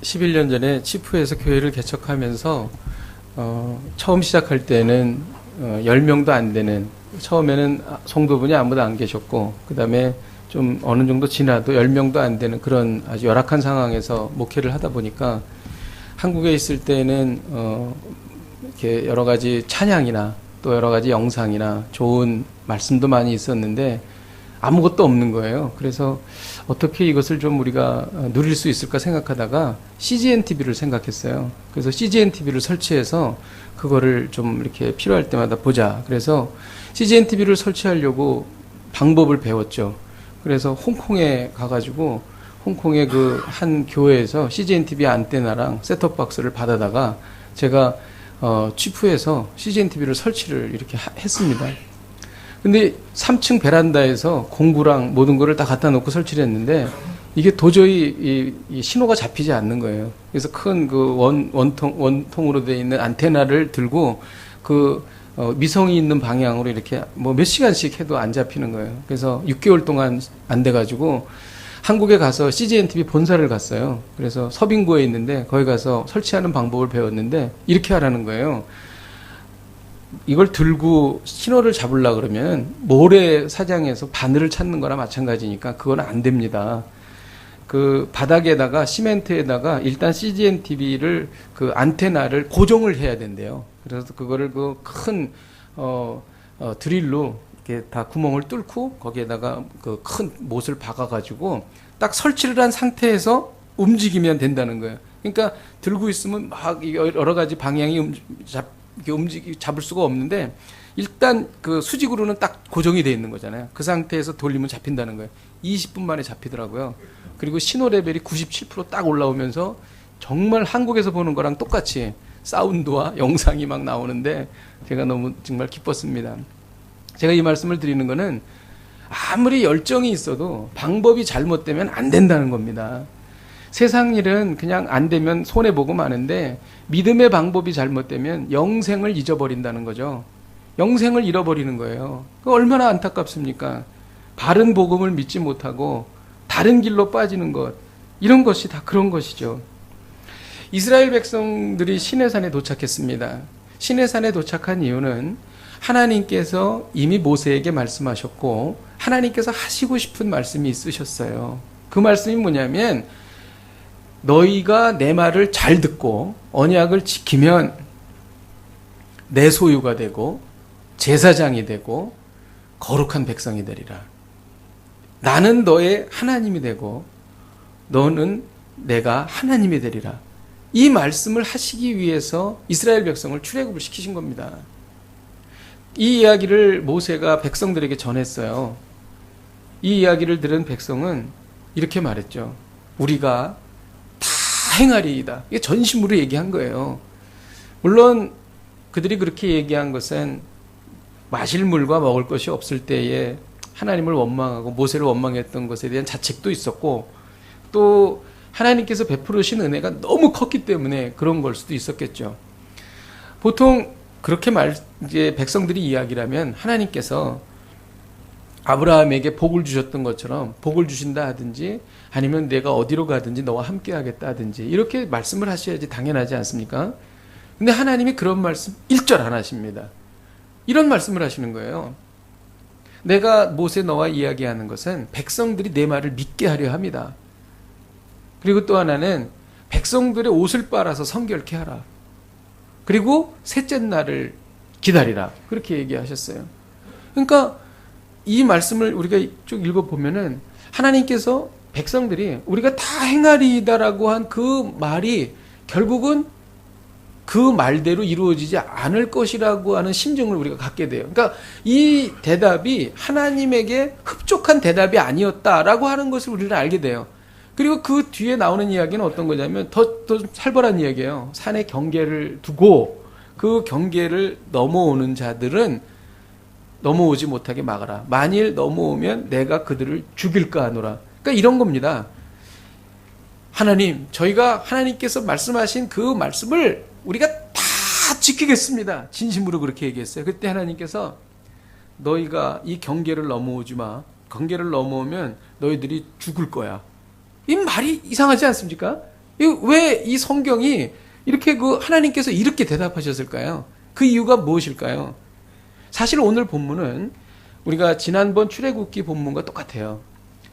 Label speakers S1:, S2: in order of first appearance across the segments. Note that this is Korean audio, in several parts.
S1: 11년 전에 치프에서 교회를 개척하면서 처음 시작할 때는 10명도 안 되는, 처음에는 성도분이 아무도 안 계셨고, 그 다음에 좀 어느 정도 지나도 10명도 안 되는 그런 아주 열악한 상황에서 목회를 하다 보니까, 한국에 있을 때는 이렇게 여러 가지 찬양이나 또 여러 가지 영상이나 좋은 말씀도 많이 있었는데 아무것도 없는 거예요. 그래서 어떻게 이것을 좀 우리가 누릴 수 있을까 생각하다가 CGN TV를 생각했어요. 그래서 CGN TV를 설치해서 그거를 좀 이렇게 필요할 때마다 보자. 그래서 CGN TV를 설치하려고 방법을 배웠죠. 그래서 홍콩에 가가지고 홍콩의 그 한 교회에서 CGN TV 안테나랑 셋톱 박스를 받아다가 제가 취프에서 CGN TV를 설치를 이렇게 했습니다. 근데 3층 베란다에서 공구랑 모든 거를 다 갖다 놓고 설치를 했는데 이게 도저히 이 신호가 잡히지 않는 거예요. 그래서 큰 그 원통으로 되어 있는 안테나를 들고 그 미성이 있는 방향으로 이렇게 뭐 몇 시간씩 해도 안 잡히는 거예요. 그래서 6개월 동안 안 돼가지고 한국에 가서 CGN TV 본사를 갔어요. 그래서 서빙구에 있는데 거기 가서 설치하는 방법을 배웠는데 이렇게 하라는 거예요. 이걸 들고 신호를 잡으려고 그러면 모래사장에서 바늘을 찾는 거나 마찬가지니까 그건 안 됩니다. 그 바닥에다가 시멘트에다가 일단 CGN TV를 그 안테나를 고정을 해야 된대요. 그래서 그거를 그 큰 드릴로 이렇게 다 구멍을 뚫고 거기에다가 그 큰 못을 박아가지고 딱 설치를 한 상태에서 움직이면 된다는 거예요. 그러니까 들고 있으면 막 여러 가지 방향이 잡을 수가 없는데 일단 그 수직으로는 딱 고정이 돼 있는 거잖아요. 그 상태에서 돌리면 잡힌다는 거예요. 20분 만에 잡히더라고요. 그리고 신호 레벨이 97%딱 올라오면서 정말 한국에서 보는 거랑 똑같이 사운드와 영상이 막 나오는데 제가 너무 정말 기뻤습니다. 제가 이 말씀을 드리는 거는 아무리 열정이 있어도 방법이 잘못되면 안 된다는 겁니다. 세상 일은 그냥 안 되면 손해보고 마는데 믿음의 방법이 잘못되면 영생을 잊어버린다는 거죠. 영생을 잃어버리는 거예요. 얼마나 안타깝습니까? 바른 복음을 믿지 못하고 다른 길로 빠지는 것, 이런 것이 다 그런 것이죠. 이스라엘 백성들이 시내산에 도착했습니다. 시내산에 도착한 이유는 하나님께서 이미 모세에게 말씀하셨고 하나님께서 하시고 싶은 말씀이 있으셨어요. 그 말씀이 뭐냐면 너희가 내 말을 잘 듣고 언약을 지키면 내 소유가 되고 제사장이 되고 거룩한 백성이 되리라. 나는 너의 하나님이 되고 너는 내가 하나님이 되리라. 이 말씀을 하시기 위해서 이스라엘 백성을 출애굽을 시키신 겁니다. 이 이야기를 모세가 백성들에게 전했어요. 이 이야기를 들은 백성은 이렇게 말했죠. 우리가 다 행하리이다. 이게 전심으로 얘기한 거예요. 물론 그들이 그렇게 얘기한 것은 마실 물과 먹을 것이 없을 때에 하나님을 원망하고 모세를 원망했던 것에 대한 자책도 있었고 또 하나님께서 베풀으신 은혜가 너무 컸기 때문에 그런 걸 수도 있었겠죠. 보통 그렇게 이제 백성들이 이야기를 하면 하나님께서 아브라함에게 복을 주셨던 것처럼 복을 주신다 하든지 아니면 내가 어디로 가든지 너와 함께 하겠다 하든지 이렇게 말씀을 하셔야지 당연하지 않습니까? 근데 하나님이 그런 말씀 1절 안 하십니다. 이런 말씀을 하시는 거예요. 내가 모세 너와 이야기하는 것은 백성들이 내 말을 믿게 하려 합니다. 그리고 또 하나는 백성들의 옷을 빨아서 성결케 하라. 그리고 셋째 날을 기다리라. 그렇게 얘기하셨어요. 그러니까 이 말씀을 우리가 쭉 읽어보면은 하나님께서 백성들이 우리가 다 행하리이다라고 한 그 말이 결국은 그 말대로 이루어지지 않을 것이라고 하는 심정을 우리가 갖게 돼요. 그러니까 이 대답이 하나님에게 흡족한 대답이 아니었다라고 하는 것을 우리는 알게 돼요. 그리고 그 뒤에 나오는 이야기는 어떤 거냐면 더 살벌한 이야기예요. 산에 경계를 두고 그 경계를 넘어오는 자들은 넘어오지 못하게 막아라. 만일 넘어오면 내가 그들을 죽일까 하노라. 그러니까 이런 겁니다. 하나님, 저희가 하나님께서 말씀하신 그 말씀을 우리가 다 지키겠습니다. 진심으로 그렇게 얘기했어요. 그때 하나님께서 너희가 이 경계를 넘어오지 마. 경계를 넘어오면 너희들이 죽을 거야. 이 말이 이상하지 않습니까? 왜 이 성경이 이렇게 하나님께서 이렇게 대답하셨을까요? 그 이유가 무엇일까요? 사실 오늘 본문은 우리가 지난번 출애굽기 본문과 똑같아요.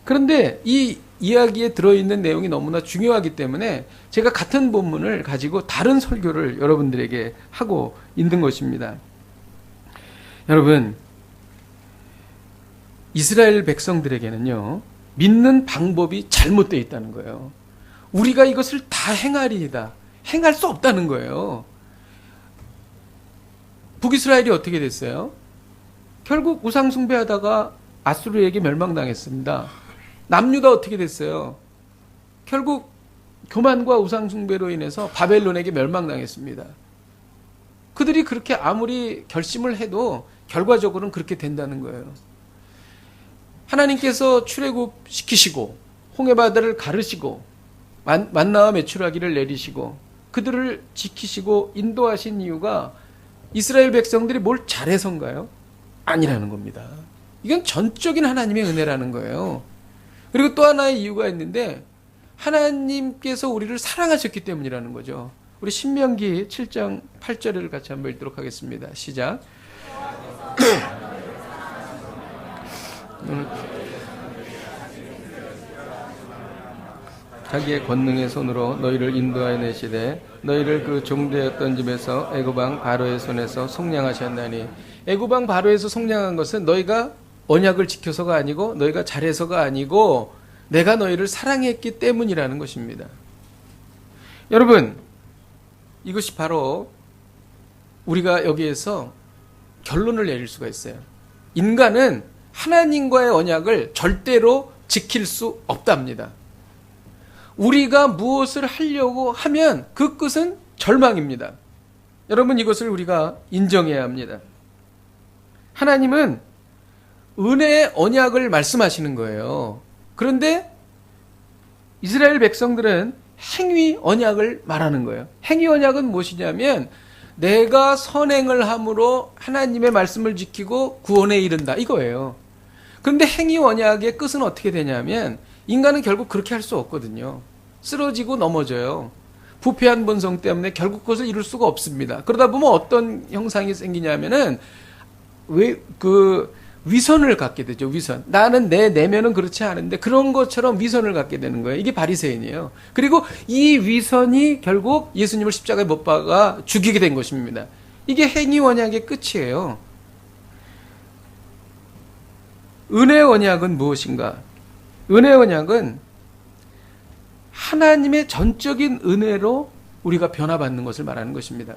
S1: 그런데 이 이야기에 들어있는 내용이 너무나 중요하기 때문에 제가 같은 본문을 가지고 다른 설교를 여러분들에게 하고 있는 것입니다. 여러분, 이스라엘 백성들에게는요, 믿는 방법이 잘못되어 있다는 거예요. 우리가 이것을 다 행하리이다. 행할 수 없다는 거예요. 북이스라엘이 어떻게 됐어요? 결국 우상 숭배하다가 아수르에게 멸망당했습니다. 남유다 어떻게 됐어요? 결국 교만과 우상 숭배로 인해서 바벨론에게 멸망당했습니다. 그들이 그렇게 아무리 결심을 해도 결과적으로는 그렇게 된다는 거예요. 하나님께서 출애굽시키시고 홍해바다를 가르시고 만나와 메추라기를 내리시고 그들을 지키시고 인도하신 이유가 이스라엘 백성들이 뭘 잘해서인가요? 아니라는 겁니다. 이건 전적인 하나님의 은혜라는 거예요. 그리고 또 하나의 이유가 있는데 하나님께서 우리를 사랑하셨기 때문이라는 거죠. 우리 신명기 7장 8절을 같이 한번 읽도록 하겠습니다. 시작. 자기의 권능의 손으로 너희를 인도하여 내시되 너희를 그 종되었던 집에서 애굽 왕 바로의 손에서 속량하셨나니, 애굽 왕 바로에서 속량한 것은 너희가 언약을 지켜서가 아니고 너희가 잘해서가 아니고 내가 너희를 사랑했기 때문이라는 것입니다. 여러분, 이것이 바로 우리가 여기에서 결론을 내릴 수가 있어요. 인간은 하나님과의 언약을 절대로 지킬 수 없답니다. 우리가 무엇을 하려고 하면 그 끝은 절망입니다. 여러분, 이것을 우리가 인정해야 합니다. 하나님은 은혜의 언약을 말씀하시는 거예요. 그런데 이스라엘 백성들은 행위 언약을 말하는 거예요. 행위 언약은 무엇이냐면 내가 선행을 함으로 하나님의 말씀을 지키고 구원에 이른다, 이거예요. 그런데 행위 언약의 끝은 어떻게 되냐면 인간은 결국 그렇게 할 수 없거든요. 쓰러지고 넘어져요. 부패한 본성 때문에 결국 그것을 이룰 수가 없습니다. 그러다 보면 어떤 형상이 생기냐면은 위선을 갖게 되죠. 위선. 나는 내 내면은 그렇지 않은데 그런 것처럼 위선을 갖게 되는 거예요. 이게 바리새인이에요. 그리고 이 위선이 결국 예수님을 십자가에 못 박아 죽이게 된 것입니다. 이게 행위 언약의 끝이에요. 은혜 언약은 무엇인가? 은혜 언약은 하나님의 전적인 은혜로 우리가 변화받는 것을 말하는 것입니다.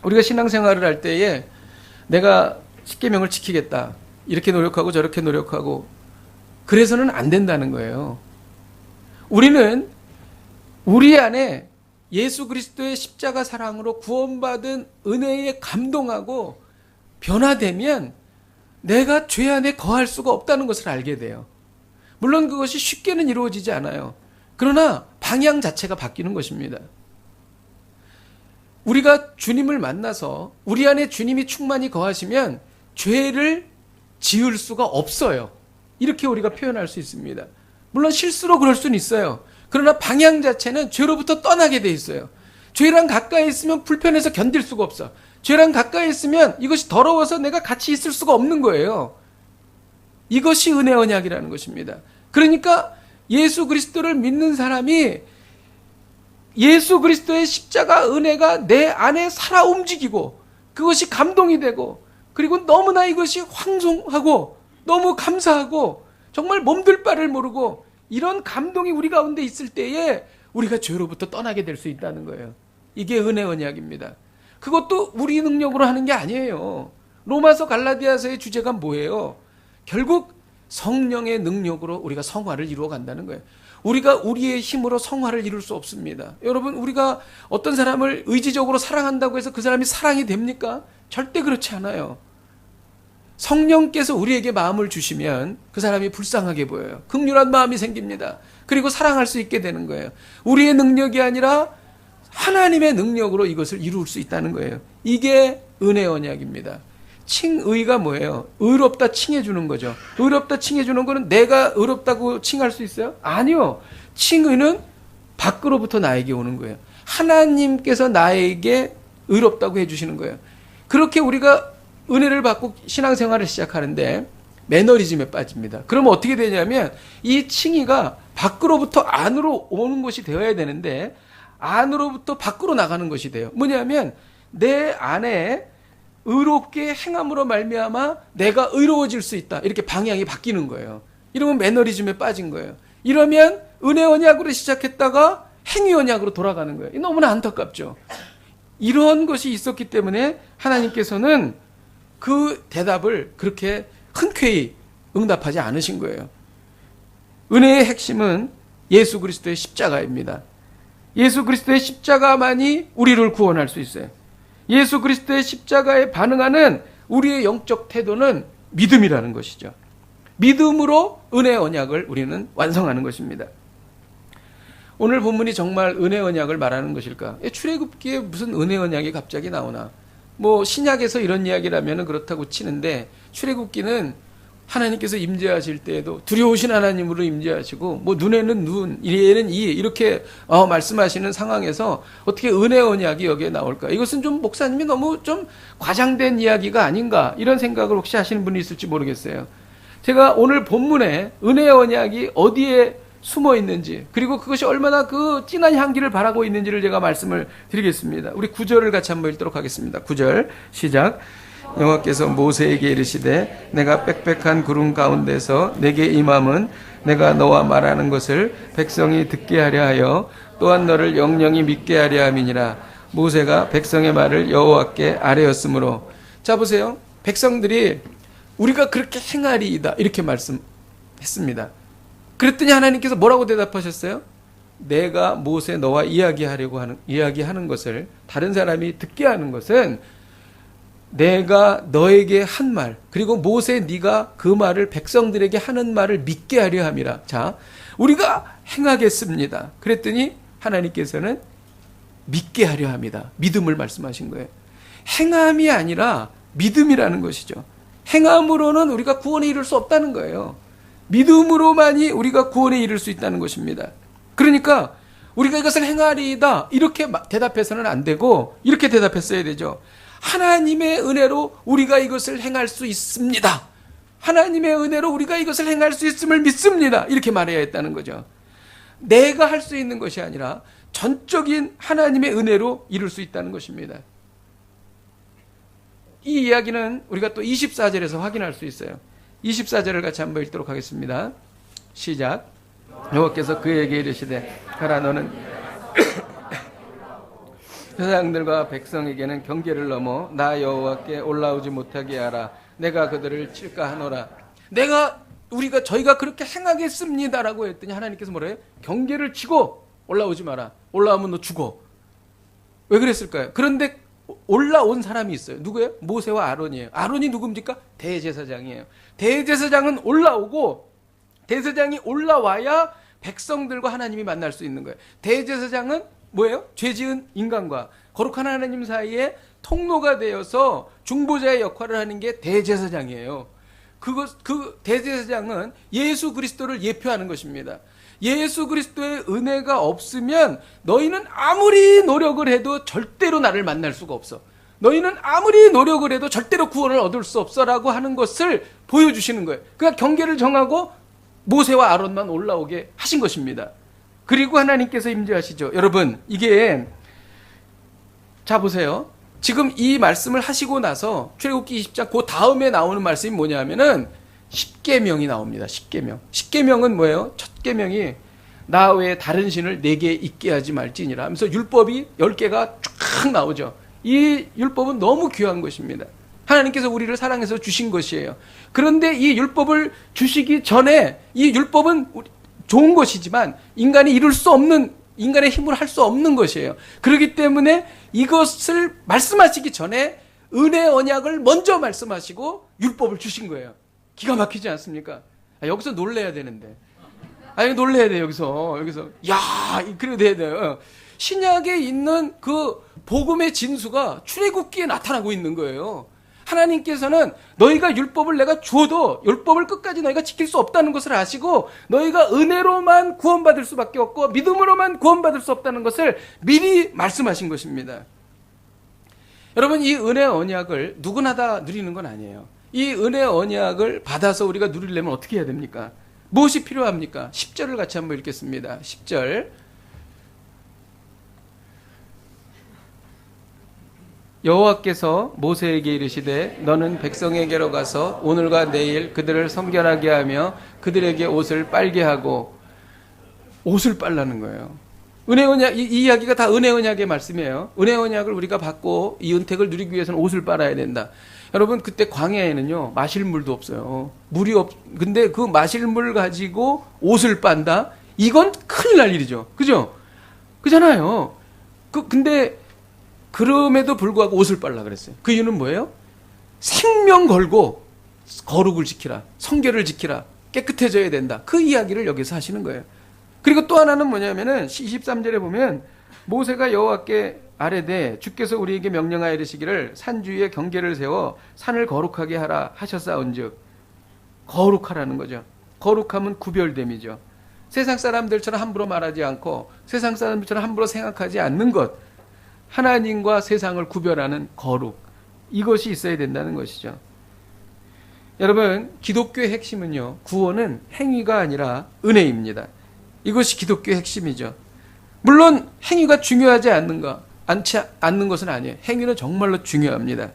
S1: 우리가 신앙생활을 할 때에 내가 십계명을 지키겠다, 이렇게 노력하고 저렇게 노력하고 그래서는 안 된다는 거예요. 우리는 우리 안에 예수 그리스도의 십자가 사랑으로 구원받은 은혜에 감동하고 변화되면 내가 죄 안에 거할 수가 없다는 것을 알게 돼요. 물론 그것이 쉽게는 이루어지지 않아요. 그러나 방향 자체가 바뀌는 것입니다. 우리가 주님을 만나서 우리 안에 주님이 충만히 거하시면 죄를 지을 수가 없어요. 이렇게 우리가 표현할 수 있습니다. 물론 실수로 그럴 수는 있어요. 그러나 방향 자체는 죄로부터 떠나게 돼 있어요. 죄랑 가까이 있으면 불편해서 견딜 수가 없어. 죄랑 가까이 있으면 이것이 더러워서 내가 같이 있을 수가 없는 거예요. 이것이 은혜 언약이라는 것입니다. 그러니까 예수 그리스도를 믿는 사람이 예수 그리스도의 십자가 은혜가 내 안에 살아 움직이고 그것이 감동이 되고 그리고 너무나 이것이 황송하고 너무 감사하고 정말 몸둘 바를 모르고 이런 감동이 우리 가운데 있을 때에 우리가 죄로부터 떠나게 될 수 있다는 거예요. 이게 은혜 언약입니다. 그것도 우리 능력으로 하는 게 아니에요. 로마서 갈라디아서의 주제가 뭐예요? 결국 성령의 능력으로 우리가 성화를 이루어 간다는 거예요. 우리가 우리의 힘으로 성화를 이룰 수 없습니다. 여러분, 우리가 어떤 사람을 의지적으로 사랑한다고 해서 그 사람이 사랑이 됩니까? 절대 그렇지 않아요. 성령께서 우리에게 마음을 주시면 그 사람이 불쌍하게 보여요. 긍휼한 마음이 생깁니다. 그리고 사랑할 수 있게 되는 거예요. 우리의 능력이 아니라 하나님의 능력으로 이것을 이룰 수 있다는 거예요. 이게 은혜 언약입니다. 칭의가 뭐예요? 의롭다 칭해주는 거죠. 의롭다 칭해주는 거는 내가 의롭다고 칭할 수 있어요? 아니요. 칭의는 밖으로부터 나에게 오는 거예요. 하나님께서 나에게 의롭다고 해주시는 거예요. 그렇게 우리가 은혜를 받고 신앙생활을 시작하는데 매너리즘에 빠집니다. 그러면 어떻게 되냐면 이 칭의가 밖으로부터 안으로 오는 것이 되어야 되는데 안으로부터 밖으로 나가는 것이 돼요. 뭐냐면 내 안에 의롭게 행함으로 말미암아 내가 의로워질 수 있다. 이렇게 방향이 바뀌는 거예요. 이러면 매너리즘에 빠진 거예요. 이러면 은혜 언약으로 시작했다가 행위 언약으로 돌아가는 거예요. 너무나 안타깝죠. 이런 것이 있었기 때문에 하나님께서는 그 대답을 그렇게 흔쾌히 응답하지 않으신 거예요. 은혜의 핵심은 예수 그리스도의 십자가입니다. 예수 그리스도의 십자가만이 우리를 구원할 수 있어요. 예수 그리스도의 십자가에 반응하는 우리의 영적 태도는 믿음이라는 것이죠. 믿음으로 은혜 언약을 우리는 완성하는 것입니다. 오늘 본문이 정말 은혜 언약을 말하는 것일까? 출애굽기에 무슨 은혜 언약이 갑자기 나오나? 뭐 신약에서 이런 이야기를 하면 그렇다고 치는데 출애굽기는 하나님께서 임재하실 때에도 두려우신 하나님으로 임재하시고 뭐 눈에는 눈, 이에는 이 이렇게 말씀하시는 상황에서 어떻게 은혜 언약이 여기에 나올까? 이것은 좀 목사님이 너무 좀 과장된 이야기가 아닌가 이런 생각을 혹시 하시는 분이 있을지 모르겠어요. 제가 오늘 본문에 은혜 언약이 어디에 숨어 있는지 그리고 그것이 얼마나 그 진한 향기를 바라고 있는지를 제가 말씀을 드리겠습니다. 우리 9절을 같이 한번 읽도록 하겠습니다. 9절 시작. 여호와께서 모세에게 이르시되 내가 빽빽한 구름 가운데서 내게 임함은 내가 너와 말하는 것을 백성이 듣게 하려 하여 또한 너를 영영히 믿게 하려 함이니라. 모세가 백성의 말을 여호와께 아뢰었으므로. 자 보세요. 백성들이 우리가 그렇게 행하리이다 이렇게 말씀했습니다. 그랬더니 하나님께서 뭐라고 대답하셨어요? 내가 모세 너와 이야기하는 것을 다른 사람이 듣게 하는 것은 내가 너에게 한 말, 그리고 모세 네가 그 말을 백성들에게 하는 말을 믿게 하려 함이라. 자, 우리가 행하겠습니다. 그랬더니 하나님께서는 믿게 하려 합니다. 믿음을 말씀하신 거예요. 행함이 아니라 믿음이라는 것이죠. 행함으로는 우리가 구원에 이를 수 없다는 거예요. 믿음으로만이 우리가 구원에 이를 수 있다는 것입니다. 그러니까 우리가 이것을 행하리이다 이렇게 대답해서는 안 되고 이렇게 대답했어야 되죠. 하나님의 은혜로 우리가 이것을 행할 수 있습니다. 하나님의 은혜로 우리가 이것을 행할 수 있음을 믿습니다. 이렇게 말해야 했다는 거죠. 내가 할 수 있는 것이 아니라 전적인 하나님의 은혜로 이룰 수 있다는 것입니다. 이 이야기는 우리가 또 24절에서 확인할 수 있어요. 24절을 같이 한번 읽도록 하겠습니다. 시작. 여호와께서 그에게 이르시되 가라 너는 세상들과 백성에게는 경계를 넘어 나 여호와께 올라오지 못하게 하라. 내가 그들을 칠까 하노라. 저희가 그렇게 행하겠습니다라고 했더니 하나님께서 뭐래요? 경계를 치고 올라오지 마라. 올라오면 너 죽어. 왜 그랬을까요? 그런데 올라온 사람이 있어요. 누구예요? 모세와 아론이에요. 아론이 누굽니까? 대제사장이에요. 대제사장은 올라오고 대제사장이 올라와야 백성들과 하나님이 만날 수 있는 거예요. 대제사장은 뭐예요? 죄지은 인간과 거룩한 하나님 사이에 통로가 되어서 중보자의 역할을 하는 게 대제사장이에요. 그 대제사장은 예수 그리스도를 예표하는 것입니다. 예수 그리스도의 은혜가 없으면 너희는 아무리 노력을 해도 절대로 나를 만날 수가 없어. 너희는 아무리 노력을 해도 절대로 구원을 얻을 수 없어라고 하는 것을 보여주시는 거예요. 그러니까 경계를 정하고 모세와 아론만 올라오게 하신 것입니다. 그리고 하나님께서 임재하시죠. 여러분 이게 자 보세요. 지금 이 말씀을 하시고 나서 출애굽기 20장 그 다음에 나오는 말씀이 뭐냐면은 10계명이 나옵니다. 10계명. 10계명은 뭐예요? 첫 계명이 나 외에 다른 신을 내게 있게 하지 말지니라 하면서 율법이 10개가 쫙 나오죠. 이 율법은 너무 귀한 것입니다. 하나님께서 우리를 사랑해서 주신 것이에요. 그런데 이 율법을 주시기 전에 이 율법은 좋은 것이지만 인간이 이룰 수 없는, 인간의 힘으로 할 수 없는 것이에요. 그렇기 때문에 이것을 말씀하시기 전에 은혜 언약을 먼저 말씀하시고 율법을 주신 거예요. 기가 막히지 않습니까? 여기서 놀래야 되는데. 놀래야 돼요, 여기서. 야, 그래도 돼야 돼요. 신약에 있는 그 복음의 진수가 출애굽기에 나타나고 있는 거예요. 하나님께서는 너희가 율법을 내가 주어도 율법을 끝까지 너희가 지킬 수 없다는 것을 아시고 너희가 은혜로만 구원받을 수밖에 없고 믿음으로만 구원받을 수 없다는 것을 미리 말씀하신 것입니다. 여러분, 이 은혜 언약을 누구나 다 누리는 건 아니에요. 이 은혜 언약을 받아서 우리가 누리려면 어떻게 해야 됩니까? 무엇이 필요합니까? 10절을 같이 한번 읽겠습니다. 10절. 여호와께서 모세에게 이르시되 너는 백성에게로 가서 오늘과 내일 그들을 성결하게 하며 그들에게 옷을 빨게 하고, 옷을 빨라는 거예요. 은혜 언약, 이 이야기가 다 은혜 언약의 말씀이에요. 은혜 언약을 우리가 받고 이 은택을 누리기 위해서는 옷을 빨아야 된다. 여러분, 그때 광야에는요 마실 물도 없어요. 근데 그 마실 물 가지고 옷을 빤다? 이건 큰일 날 일이죠. 그죠? 그잖아요. 근데 그럼에도 불구하고 옷을 빨라 그랬어요. 그 이유는 뭐예요? 생명 걸고 거룩을 지키라, 성결을 지키라, 깨끗해져야 된다. 그 이야기를 여기서 하시는 거예요. 그리고 또 하나는 뭐냐면은 23절에 보면 모세가 여호와께 아뢰되 주께서 우리에게 명령하여 이르시기를 산 주위에 경계를 세워 산을 거룩하게 하라 하셨사온즉, 거룩하라는 거죠. 거룩함은 구별됨이죠. 세상 사람들처럼 함부로 말하지 않고 세상 사람들처럼 함부로 생각하지 않는 것, 하나님과 세상을 구별하는 거룩, 이것이 있어야 된다는 것이죠. 여러분, 기독교의 핵심은요, 구원은 행위가 아니라 은혜입니다. 이것이 기독교의 핵심이죠. 물론 행위가 중요하지 않지 않는 것은 아니에요. 행위는 정말로 중요합니다.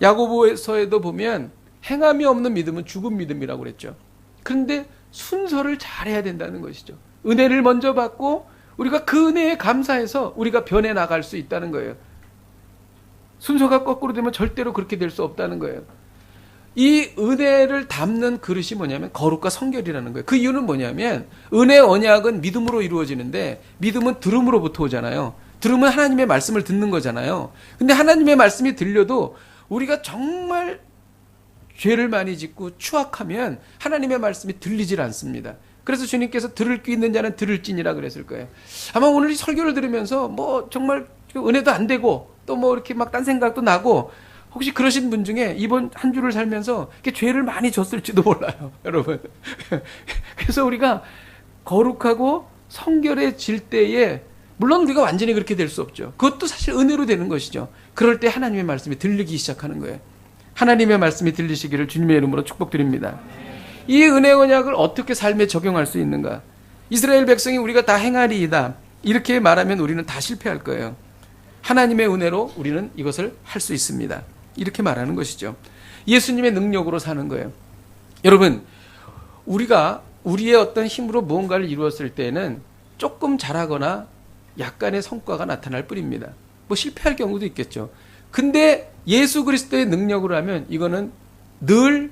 S1: 야고보서에도 보면 행함이 없는 믿음은 죽은 믿음이라고 그랬죠. 그런데 순서를 잘해야 된다는 것이죠. 은혜를 먼저 받고 우리가 그 은혜에 감사해서 우리가 변해 나갈 수 있다는 거예요. 순서가 거꾸로 되면 절대로 그렇게 될 수 없다는 거예요. 이 은혜를 담는 그릇이 뭐냐면 거룩과 성결이라는 거예요. 그 이유는 뭐냐면 은혜 언약은 믿음으로 이루어지는데 믿음은 들음으로부터 오잖아요. 들음은 하나님의 말씀을 듣는 거잖아요. 근데 하나님의 말씀이 들려도 우리가 정말 죄를 많이 짓고 추악하면 하나님의 말씀이 들리질 않습니다. 그래서 주님께서 들을 귀 있는 자는 들을지니라 그랬을 거예요. 아마 오늘 이 설교를 들으면서 뭐 정말 은혜도 안 되고 또 뭐 이렇게 막 딴 생각도 나고, 혹시 그러신 분 중에 이번 한 주를 살면서 이렇게 죄를 많이 졌을지도 몰라요, 여러분. 그래서 우리가 거룩하고 성결해질 때에, 물론 우리가 완전히 그렇게 될 수 없죠. 그것도 사실 은혜로 되는 것이죠. 그럴 때 하나님의 말씀이 들리기 시작하는 거예요. 하나님의 말씀이 들리시기를 주님의 이름으로 축복드립니다. 이 은혜 언약을 어떻게 삶에 적용할 수 있는가? 이스라엘 백성이 우리가 다 행하리이다, 이렇게 말하면 우리는 다 실패할 거예요. 하나님의 은혜로 우리는 이것을 할 수 있습니다, 이렇게 말하는 것이죠. 예수님의 능력으로 사는 거예요. 여러분, 우리가 우리의 어떤 힘으로 무언가를 이루었을 때는 조금 잘하거나 약간의 성과가 나타날 뿐입니다. 뭐 실패할 경우도 있겠죠. 근데 예수 그리스도의 능력으로 하면 이거는 늘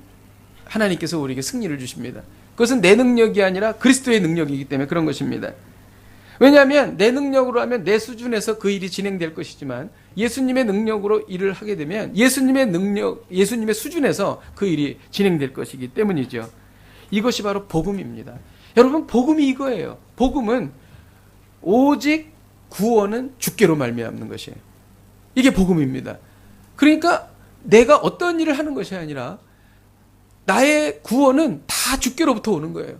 S1: 하나님께서 우리에게 승리를 주십니다. 그것은 내 능력이 아니라 그리스도의 능력이기 때문에 그런 것입니다. 왜냐하면 내 능력으로 하면 내 수준에서 그 일이 진행될 것이지만 예수님의 능력으로 일을 하게 되면 예수님의 수준에서 그 일이 진행될 것이기 때문이죠. 이것이 바로 복음입니다. 여러분, 복음이 이거예요. 복음은 오직 구원은 주께로 말미암는 것이에요. 이게 복음입니다. 그러니까 내가 어떤 일을 하는 것이 아니라 나의 구원은 다 주께로부터 오는 거예요.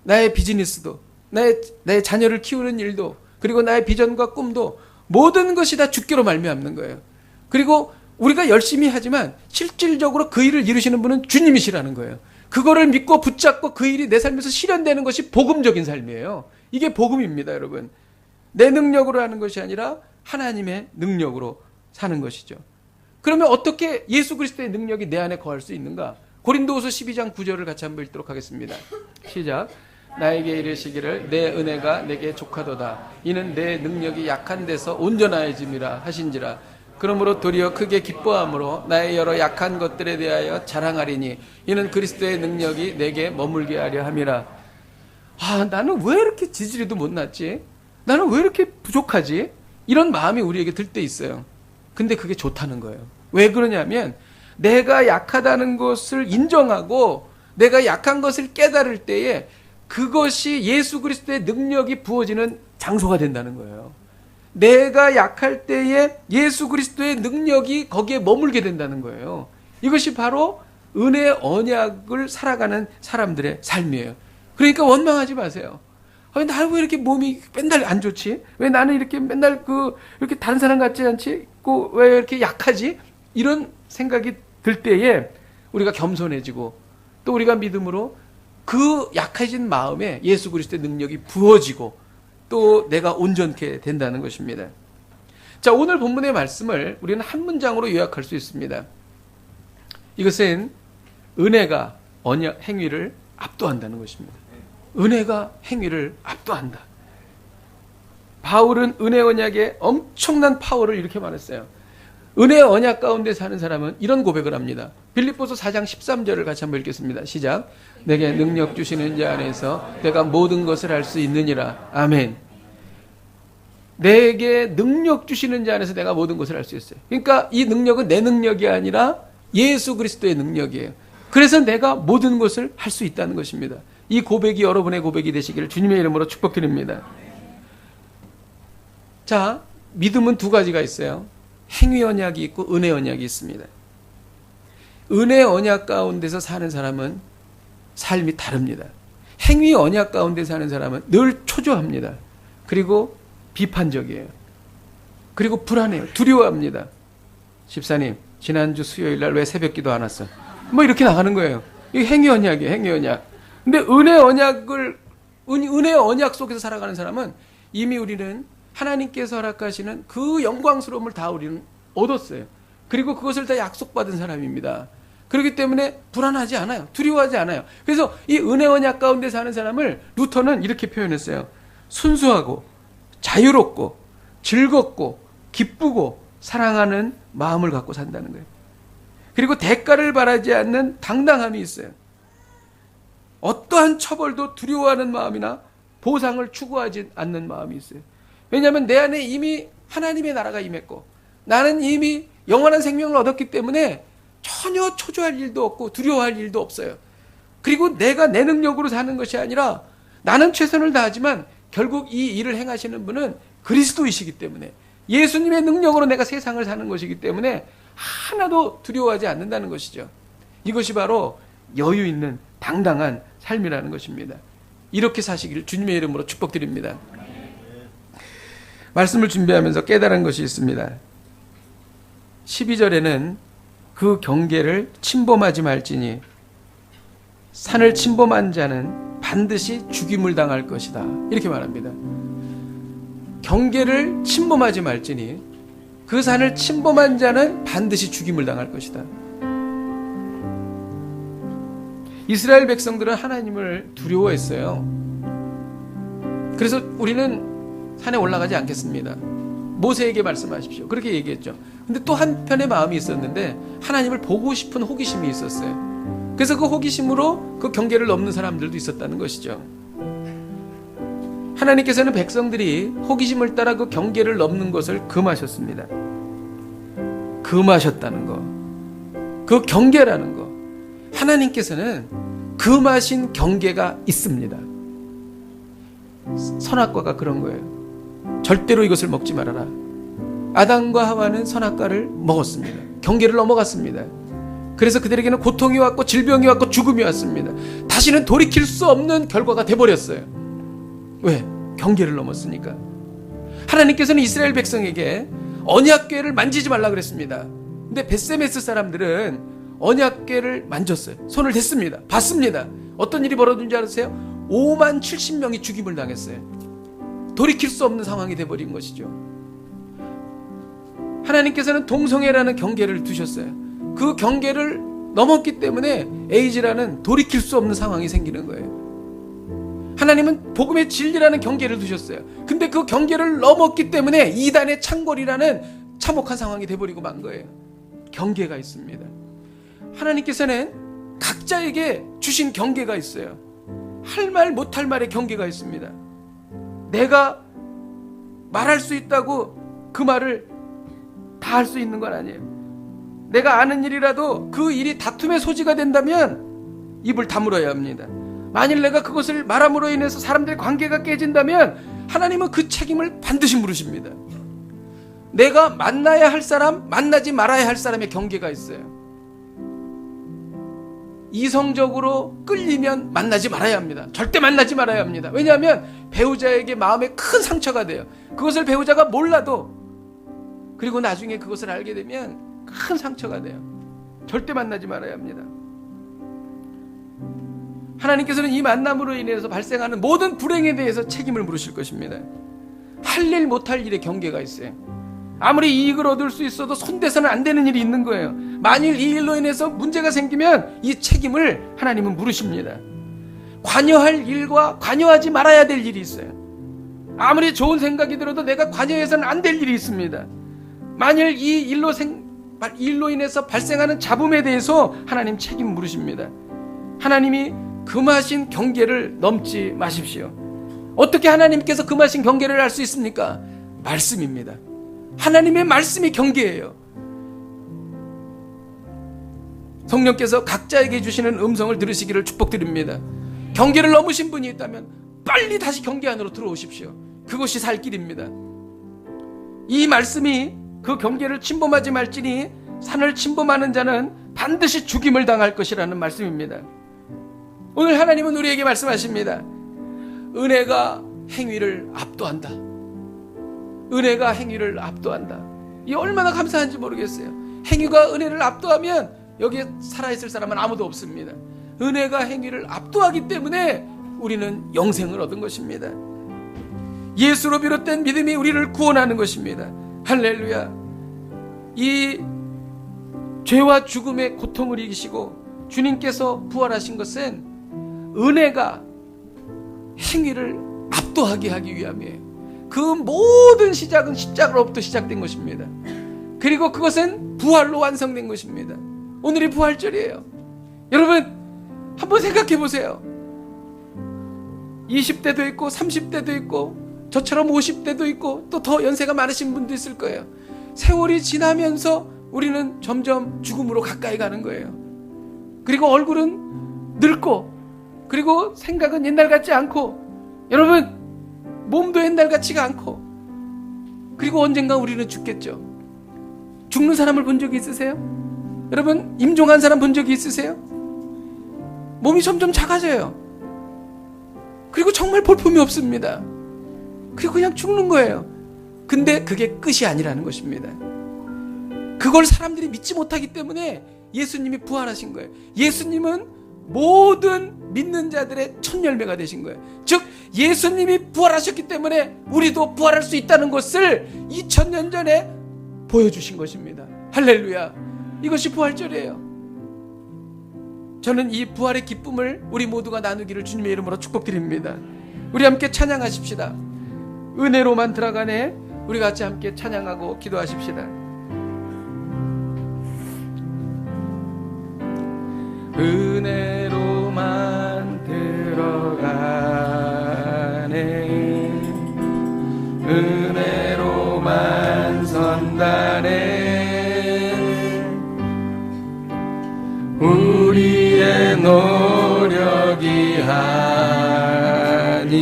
S1: 나의 비즈니스도, 나의 자녀를 키우는 일도, 그리고 나의 비전과 꿈도, 모든 것이 다 주께로 말미암는 거예요. 그리고 우리가 열심히 하지만 실질적으로 그 일을 이루시는 분은 주님이시라는 거예요. 그거를 믿고 붙잡고 그 일이 내 삶에서 실현되는 것이 복음적인 삶이에요. 이게 복음입니다, 여러분. 내 능력으로 하는 것이 아니라 하나님의 능력으로 사는 것이죠. 그러면 어떻게 예수 그리스도의 능력이 내 안에 거할 수 있는가? 고린도후서 12장 9절을 같이 한번 읽도록 하겠습니다. 시작. 나에게 이르시기를 내 은혜가 내게 족하도다. 이는 내 능력이 약한 데서 온전하여짐이라 하신지라. 그러므로 도리어 크게 기뻐함으로 나의 여러 약한 것들에 대하여 자랑하리니 이는 그리스도의 능력이 내게 머물게 하려 함이라. 나는 왜 이렇게 지지리도 못났지? 나는 왜 이렇게 부족하지? 이런 마음이 우리에게 들 때 있어요. 근데 그게 좋다는 거예요. 왜 그러냐면 내가 약하다는 것을 인정하고 내가 약한 것을 깨달을 때에 그것이 예수 그리스도의 능력이 부어지는 장소가 된다는 거예요. 내가 약할 때에 예수 그리스도의 능력이 거기에 머물게 된다는 거예요. 이것이 바로 은혜 언약을 살아가는 사람들의 삶이에요. 그러니까 원망하지 마세요. 나는 왜 이렇게 몸이 맨날 안 좋지? 왜 나는 이렇게 맨날 이렇게 다른 사람 같지 않지? 왜 이렇게 약하지? 이런 생각이 들 때에 우리가 겸손해지고 또 우리가 믿음으로 그 약해진 마음에 예수 그리스도의 능력이 부어지고 또 내가 온전케 된다는 것입니다. 자, 오늘 본문의 말씀을 우리는 한 문장으로 요약할 수 있습니다. 이것은 은혜가 언약 행위를 압도한다는 것입니다. 은혜가 행위를 압도한다. 바울은 은혜 언약에 엄청난 파워를 이렇게 말했어요. 은혜 언약 가운데 사는 사람은 이런 고백을 합니다. 빌립보서 4장 13절을 같이 한번 읽겠습니다. 시작. 내게 능력 주시는 자 안에서 내가 모든 것을 할 수 있느니라. 아멘. 내게 능력 주시는 자 안에서 내가 모든 것을 할 수 있어요. 그러니까 이 능력은 내 능력이 아니라 예수 그리스도의 능력이에요. 그래서 내가 모든 것을 할 수 있다는 것입니다. 이 고백이 여러분의 고백이 되시기를 주님의 이름으로 축복드립니다. 자, 믿음은 두 가지가 있어요. 행위 언약이 있고 은혜 언약이 있습니다. 은혜 언약 가운데서 사는 사람은 삶이 다릅니다. 행위 언약 가운데 사는 사람은 늘 초조합니다. 그리고 비판적이에요. 그리고 불안해요. 두려워합니다. 집사님, 지난주 수요일 날 왜 새벽기도 안 왔어? 뭐 이렇게 나가는 거예요. 이게 행위 언약이에요. 행위 언약. 근데 은혜 언약 속에서 살아가는 사람은 이미 우리는 하나님께서 허락하시는 그 영광스러움을 다 우리는 얻었어요. 그리고 그것을 다 약속받은 사람입니다. 그렇기 때문에 불안하지 않아요. 두려워하지 않아요. 그래서 이 은혜 언약 가운데 사는 사람을 루터는 이렇게 표현했어요. 순수하고 자유롭고 즐겁고 기쁘고 사랑하는 마음을 갖고 산다는 거예요. 그리고 대가를 바라지 않는 당당함이 있어요. 어떠한 처벌도 두려워하는 마음이나 보상을 추구하지 않는 마음이 있어요. 왜냐하면 내 안에 이미 하나님의 나라가 임했고 나는 이미 영원한 생명을 얻었기 때문에 전혀 초조할 일도 없고 두려워할 일도 없어요. 그리고 내가 내 능력으로 사는 것이 아니라 나는 최선을 다하지만 결국 이 일을 행하시는 분은 그리스도이시기 때문에 예수님의 능력으로 내가 세상을 사는 것이기 때문에 하나도 두려워하지 않는다는 것이죠. 이것이 바로 여유 있는 당당한 삶이라는 것입니다. 이렇게 사시길 주님의 이름으로 축복드립니다. 말씀을 준비하면서 깨달은 것이 있습니다. 12절에는 그 경계를 침범하지 말지니 산을 침범한 자는 반드시 죽임을 당할 것이다. 이렇게 말합니다. 경계를 침범하지 말지니 그 산을 침범한 자는 반드시 죽임을 당할 것이다. 이스라엘 백성들은 하나님을 두려워했어요. 그래서 우리는 산에 올라가지 않겠습니다. 모세에게 말씀하십시오. 그렇게 얘기했죠. 근데 또 한편의 마음이 있었는데 하나님을 보고 싶은 호기심이 있었어요. 그래서 그 호기심으로 그 경계를 넘는 사람들도 있었다는 것이죠. 하나님께서는 백성들이 호기심을 따라 그 경계를 넘는 것을 금하셨습니다. 금하셨다는 거. 그 경계라는 거. 하나님께서는 금하신 경계가 있습니다. 선악과가 그런 거예요. 절대로 이것을 먹지 말아라. 아담과 하와는 선악과를 먹었습니다. 경계를 넘어갔습니다. 그래서 그들에게는 고통이 왔고 질병이 왔고 죽음이 왔습니다. 다시는 돌이킬 수 없는 결과가 돼버렸어요. 왜? 경계를 넘었으니까. 하나님께서는 이스라엘 백성에게 언약궤를 만지지 말라 그랬습니다. 근데 벳세메스 사람들은 언약궤를 만졌어요. 손을 댔습니다. 봤습니다. 어떤 일이 벌어진 줄 아세요? 5만 70명이 죽임을 당했어요. 돌이킬 수 없는 상황이 돼버린 것이죠. 하나님께서는 동성애라는 경계를 두셨어요. 그 경계를 넘었기 때문에 에이즈라는 돌이킬 수 없는 상황이 생기는 거예요. 하나님은 복음의 진리라는 경계를 두셨어요. 근데 그 경계를 넘었기 때문에 이단의 창궐이라는 참혹한 상황이 돼버리고 만 거예요. 경계가 있습니다. 하나님께서는 각자에게 주신 경계가 있어요. 할 말 못할 말의 경계가 있습니다. 내가 말할 수 있다고 그 말을 다 할 수 있는 건 아니에요. 내가 아는 일이라도 그 일이 다툼의 소지가 된다면 입을 다물어야 합니다. 만일 내가 그것을 말함으로 인해서 사람들의 관계가 깨진다면 하나님은 그 책임을 반드시 물으십니다. 내가 만나야 할 사람, 만나지 말아야 할 사람의 경계가 있어요. 이성적으로 끌리면 만나지 말아야 합니다. 절대 만나지 말아야 합니다. 왜냐하면 배우자에게 마음에 큰 상처가 돼요. 그것을 배우자가 몰라도, 그리고 나중에 그것을 알게 되면 큰 상처가 돼요. 절대 만나지 말아야 합니다. 하나님께서는 이 만남으로 인해서 발생하는 모든 불행에 대해서 책임을 물으실 것입니다. 할 일 못할 일의 경계가 있어요. 아무리 이익을 얻을 수 있어도 손대서는 안 되는 일이 있는 거예요. 만일 이 일로 인해서 문제가 생기면 이 책임을 하나님은 물으십니다. 관여할 일과 관여하지 말아야 될 일이 있어요. 아무리 좋은 생각이 들어도 내가 관여해서는 안 될 일이 있습니다. 만일 이 일로 인해서 발생하는 잡음에 대해서 하나님 책임 물으십니다. 하나님이 금하신 경계를 넘지 마십시오. 어떻게 하나님께서 금하신 경계를 알 수 있습니까? 말씀입니다. 하나님의 말씀이 경계예요. 성령께서 각자에게 주시는 음성을 들으시기를 축복드립니다. 경계를 넘으신 분이 있다면 빨리 다시 경계 안으로 들어오십시오. 그것이 살 길입니다. 이 말씀이 그 경계를 침범하지 말지니 산을 침범하는 자는 반드시 죽임을 당할 것이라는 말씀입니다. 오늘 하나님은 우리에게 말씀하십니다. 은혜가 행위를 압도한다. 은혜가 행위를 압도한다. 이 얼마나 감사한지 모르겠어요. 행위가 은혜를 압도하면 여기에 살아있을 사람은 아무도 없습니다. 은혜가 행위를 압도하기 때문에 우리는 영생을 얻은 것입니다. 예수로 비롯된 믿음이 우리를 구원하는 것입니다. 할렐루야. 이 죄와 죽음의 고통을 이기시고 주님께서 부활하신 것은 은혜가 행위를 압도하게 하기 위함이에요. 그 모든 시작은 십자가로부터 시작된 것입니다. 그리고 그것은 부활로 완성된 것입니다. 오늘이 부활절이에요. 여러분 한번 생각해 보세요. 20대도 있고 30대도 있고 저처럼 50대도 있고 또 더 연세가 많으신 분도 있을 거예요. 세월이 지나면서 우리는 점점 죽음으로 가까이 가는 거예요. 그리고 얼굴은 늙고, 그리고 생각은 옛날 같지 않고, 여러분 몸도 옛날 같지가 않고, 그리고 언젠가 우리는 죽겠죠. 죽는 사람을 본 적이 있으세요? 여러분 임종한 사람 본 적이 있으세요? 몸이 점점 작아져요. 그리고 정말 볼품이 없습니다. 그리고 그냥 죽는 거예요. 근데 그게 끝이 아니라는 것입니다. 그걸 사람들이 믿지 못하기 때문에 예수님이 부활하신 거예요. 예수님은 모든 믿는 자들의 첫 열매가 되신 거예요. 즉 예수님이 부활하셨기 때문에 우리도 부활할 수 있다는 것을 2000년 전에 보여주신 것입니다. 할렐루야. 이것이 부활절이에요. 저는 이 부활의 기쁨을 우리 모두가 나누기를 주님의 이름으로 축복드립니다. 우리 함께 찬양하십시다. 은혜로만 들어가네. 우리 같이 함께 찬양하고 기도하십시다. 은혜로만 들어가네. 은혜로만 선다네. 우리의 노력이 아닌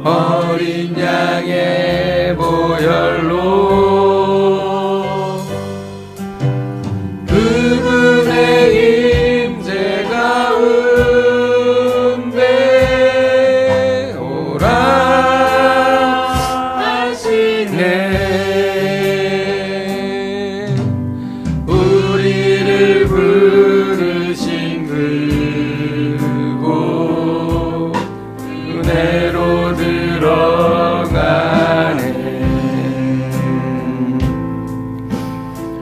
S1: 어린 양의 보혈로 그분의 임재 가운데 오라 하시네. 우리를 부르신 그곳 은혜로 들어가네.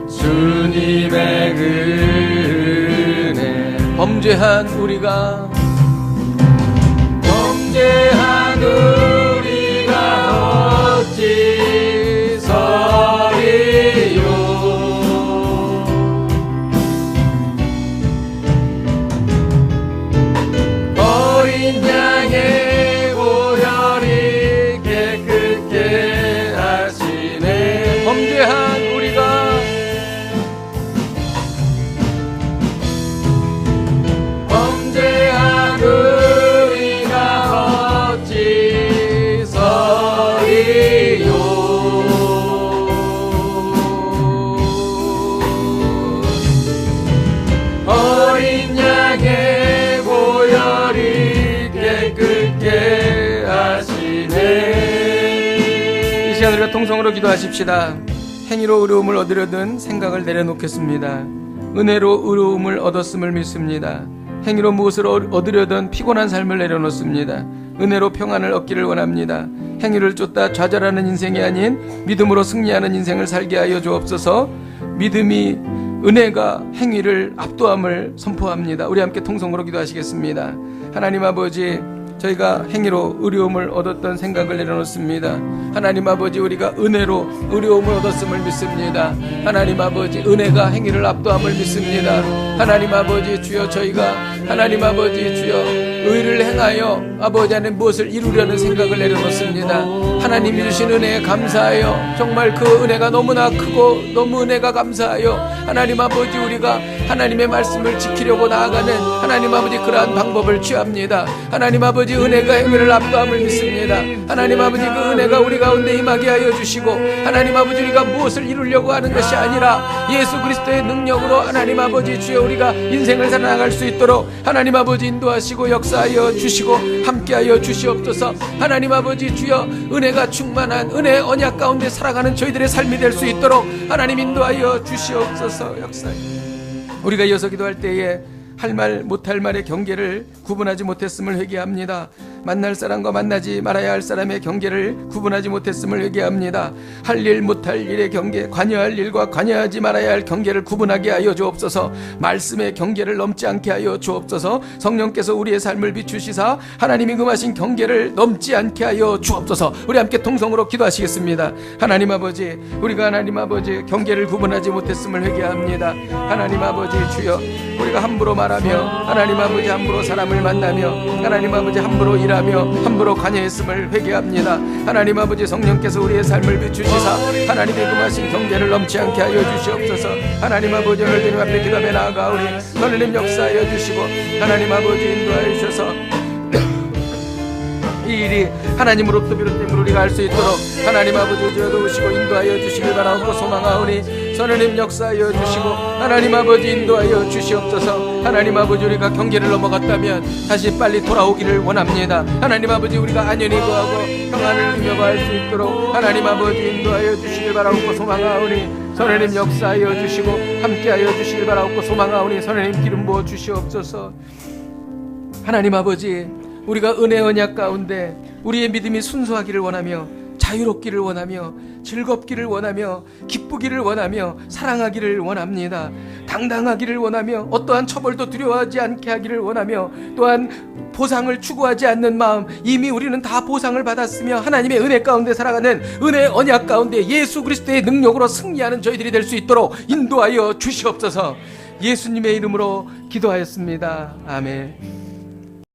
S1: 주님의 은혜. 범죄한 우리가 어찌 서리요. 어린 양의 보혈이 깨끗게 하시네. 범죄한 우리가 범죄한 시간 우리가 통성으로 기도하십시다. 행위로 의로움을 얻으려던 생각을 내려놓겠습니다. 은혜로 의로움을 얻었음을 믿습니다. 행위로 무엇을 얻으려던 피곤한 삶을 내려놓습니다. 은혜로 평안을 얻기를 원합니다. 행위를 쫓다 좌절하는 인생이 아닌 믿음으로 승리하는 인생을 살게 하여 주옵소서. 믿음이 은혜가 행위를 압도함을 선포합니다. 우리 함께 통성으로 기도하시겠습니다. 하나님 아버지, 저희가 행위로 의로움을 얻었던 생각을 내려놓습니다. 하나님 아버지, 우리가 은혜로 의로움을 얻었음을 믿습니다. 하나님 아버지, 은혜가 행위를 압도함을 믿습니다. 하나님 아버지, 주여, 저희가 하나님 아버지, 주여, 의를 행하여 아버지 안에 무엇을 이루려는 생각을 내려놓습니다. 하나님이 주신 은혜에 감사하여, 정말 그 은혜가 너무나 크고 너무 은혜가 감사하여 하나님 아버지, 우리가 하나님의 말씀을 지키려고 나아가는 하나님 아버지 그러한 방법을 취합니다. 하나님 아버지, 은혜가 행위를 압도함을 믿습니다. 하나님 아버지, 그 은혜가 우리 가운데 임하게 하여 주시고, 하나님 아버지, 우리가 무엇을 이루려고 하는 것이 아니라 예수 그리스도의 능력으로 하나님 아버지, 주여, 우리가 인생을 살아나갈 수 있도록 하나님 아버지 인도하시고 역사하여 주시고 함께하여 주시옵소서. 하나님 아버지, 주여, 은혜가 충만한 은혜의 언약 가운데 살아가는 저희들의 삶이 될 수 있도록 하나님 인도하여 주시옵소서. 역사하여 우리가 이어서 기도할 때에 할 말 못할 말의 경계를 구분하지 못했음을 회개합니다. 만날 사람과 만나지 말아야 할 사람의 경계를 구분하지 못했음을 회개합니다. 할 일 못할 일의 경계, 관여할 일과 관여하지 말아야 할 경계를 구분하게 하여 주옵소서. 말씀의 경계를 넘지 않게 하여 주옵소서. 성령께서 우리의 삶을 비추시사 하나님이 금하신 경계를 넘지 않게 하여 주옵소서. 우리 함께 통성으로 기도하시겠습니다. 하나님 아버지, 우리가 하나님 아버지 경계를 구분하지 못했음을 회개합니다. 하나님 아버지, 주여, 우리가 함부로 말하며 하나님 아버지 함부로 사람을 만나며 하나님 아버지 함부로 일하며 함부로 관여했음을 회개합니다. 하나님 아버지, 성령께서 우리의 삶을 비추시사 하나님의 금하신 경계를 넘지 않게 하여 주시옵소서. 하나님 아버지, 오늘 주님 앞에 기도하며 나아가오니 하나님 역사하여 주시고 하나님 아버지 인도하여 주셔서 이 일이 하나님으로부터 비롯됨을 우리가 알 수 있도록 하나님 아버지 주여 도우시고 인도하여 주시길 바라옵고 소망하오니 선하님 역사하여 주시고 하나님 아버지 인도하여 주시옵소서. 하나님 아버지, 우리가 경계를 넘어갔다면 다시 빨리 돌아오기를 원합니다. 하나님 아버지, 우리가 안연히 거하고 평안을 누려 갈 수 있도록 하나님 아버지 인도하여 주시길 바라옵고 소망하오니 선하님 역사하여 주시고 함께하여 주시길 바라옵고 소망하오니 선하님 기름 부어 주시옵소서. 하나님 아버지, 우리가 은혜 언약 가운데 우리의 믿음이 순수하기를 원하며 자유롭기를 원하며 즐겁기를 원하며 기쁘기를 원하며 사랑하기를 원합니다. 당당하기를 원하며 어떠한 처벌도 두려워하지 않게 하기를 원하며 또한 보상을 추구하지 않는 마음, 이미 우리는 다 보상을 받았으며 하나님의 은혜 가운데 살아가는 은혜 언약 가운데 예수 그리스도의 능력으로 승리하는 저희들이 될 수 있도록 인도하여 주시옵소서. 예수님의 이름으로 기도하였습니다. 아멘.